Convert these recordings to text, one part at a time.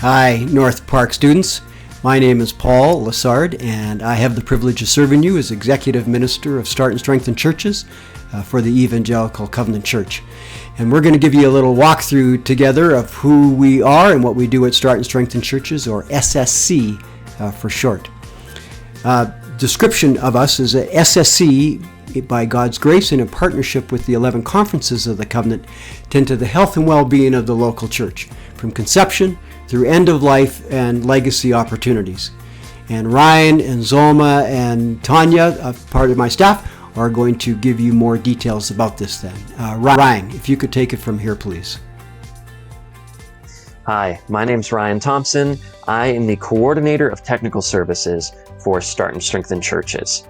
Hi, North Park students. My name is Paul Lassard, and I have the privilege of serving you as Executive Minister of Start and Strengthen Churches for the Evangelical Covenant Church. And we're going to give you a little walkthrough together of who we are and what we do at Start and Strengthen Churches, or SSC for short. Description of us is a SSC, by God's grace, in a partnership with the 11 conferences of the Covenant, tend to the health and well-being of the local church, from conception through end of life and legacy opportunities. And Ryan and Zolma and Tanya, part of my staff, are going to give you more details about this then. Ryan, if you could take it from here, please. Hi, my name's Ryan Thompson. I am the Coordinator of Technical Services for Start and Strengthen Churches.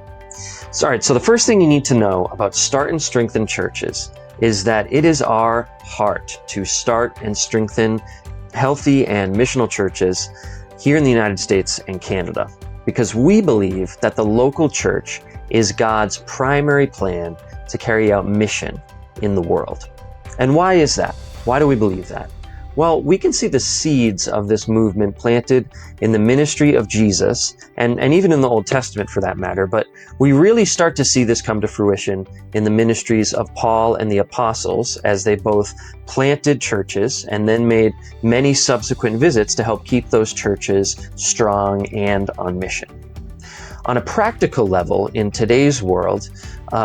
So the first thing you need to know about Start and Strengthen Churches is that it is our heart to start and strengthen healthy and missional churches here in the United States and Canada, because we believe that the local church is God's primary plan to carry out mission in the world. And why is that? Why do we believe that? Well, we can see the seeds of this movement planted in the ministry of Jesus, and even in the Old Testament for that matter, but we really start to see this come to fruition in the ministries of Paul and the apostles, as they both planted churches and then made many subsequent visits to help keep those churches strong and on mission. On a practical level, in today's world,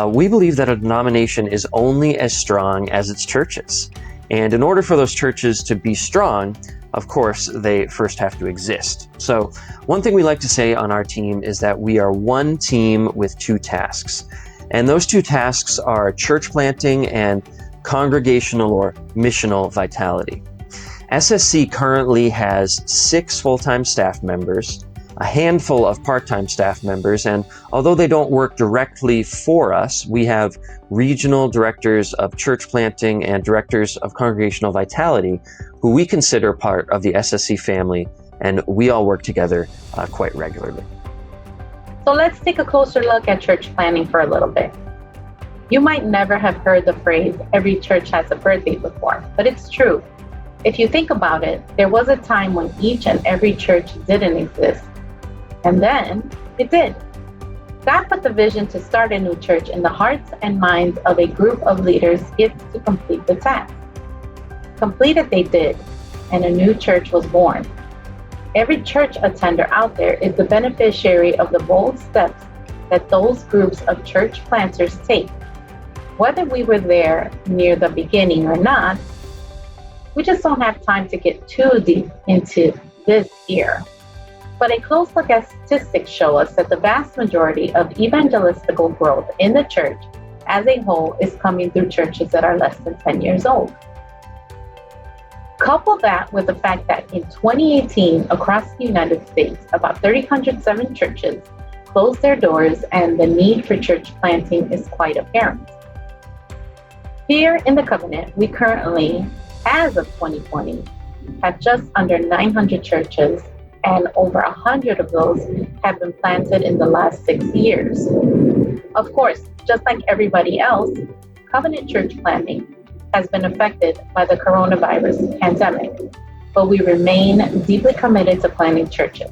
we believe that a denomination is only as strong as its churches. And in order for those churches to be strong, of course, they first have to exist. So one thing we like to say on our team is that we are one team with two tasks. And those two tasks are church planting and congregational or missional vitality. SSC currently has 6 full-time staff members, a handful of part-time staff members, and although they don't work directly for us, we have regional directors of church planting and directors of congregational vitality who we consider part of the SSC family, and we all work together quite regularly. So let's take a closer look at church planting for a little bit. You might never have heard the phrase, every church has a birthday before, but it's true. If you think about it, there was a time when each and every church didn't exist. And then it did. God put the vision to start a new church in the hearts and minds of a group of leaders gifted to complete the task. Complete it they did, and a new church was born. Every church attender out there is the beneficiary of the bold steps that those groups of church planters take. Whether we were there near the beginning or not, we just don't have time to get too deep into this here. But a close look at statistics show us that the vast majority of evangelistical growth in the church as a whole is coming through churches that are less than 10 years old. Couple that with the fact that in 2018, across the United States, about 307 churches closed their doors, and the need for church planting is quite apparent. Here in the Covenant, we currently, as of 2020, have just under 900 churches, and over 100 of those have been planted in the last 6 years. Of course, just like everybody else, Covenant church planting has been affected by the coronavirus pandemic, but we remain deeply committed to planting churches.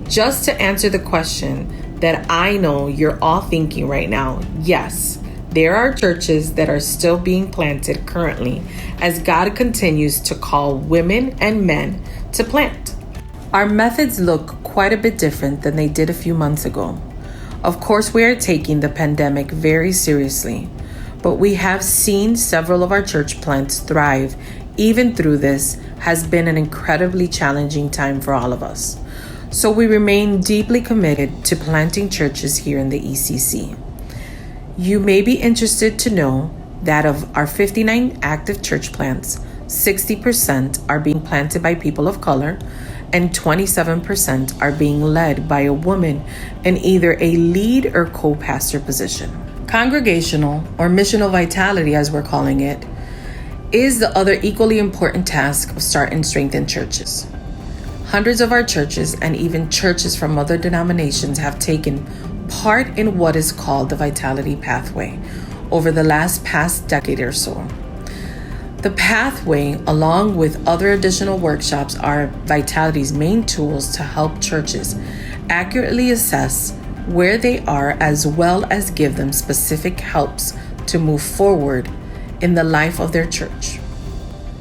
Just to answer the question that I know you're all thinking right now, yes, there are churches that are still being planted currently as God continues to call women and men to plant. Our methods look quite a bit different than they did a few months ago. Of course, we are taking the pandemic very seriously, but we have seen several of our church plants thrive. Even through this has been an incredibly challenging time for all of us. So we remain deeply committed to planting churches here in the ECC. You may be interested to know that of our 59 active church plants, 60% are being planted by people of color, and 27% are being led by a woman in either a lead or co-pastor position. Congregational, or missional vitality as we're calling it, is the other equally important task of Start and Strengthen churches. Hundreds of our churches and even churches from other denominations have taken part in what is called the Vitality Pathway over the past decade or so. The pathway, along with other additional workshops, are Vitality's main tools to help churches accurately assess where they are, as well as give them specific helps to move forward in the life of their church.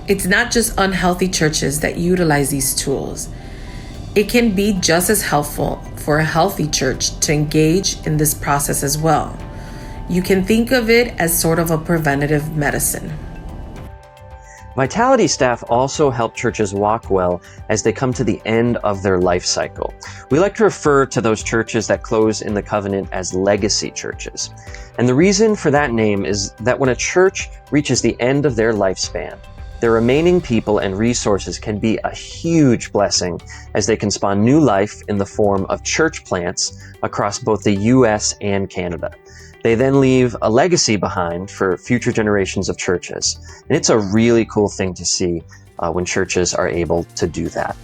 It's not just unhealthy churches that utilize these tools. It can be just as helpful for a healthy church to engage in this process as well. You can think of it as sort of a preventative medicine. Vitality staff also help churches walk well as they come to the end of their life cycle. We like to refer to those churches that close in the covenant as legacy churches. And the reason for that name is that when a church reaches the end of their lifespan, their remaining people and resources can be a huge blessing as they can spawn new life in the form of church plants across both the US and Canada. They then leave a legacy behind for future generations of churches. And it's a really cool thing to see when churches are able to do that.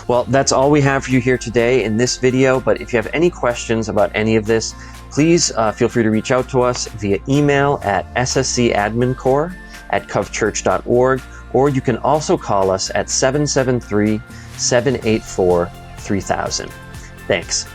Well, that's all we have for you here today in this video, but if you have any questions about any of this, please feel free to reach out to us via email at sscadmincorps@covchurch.org, or you can also call us at 773-784-3000. Thanks.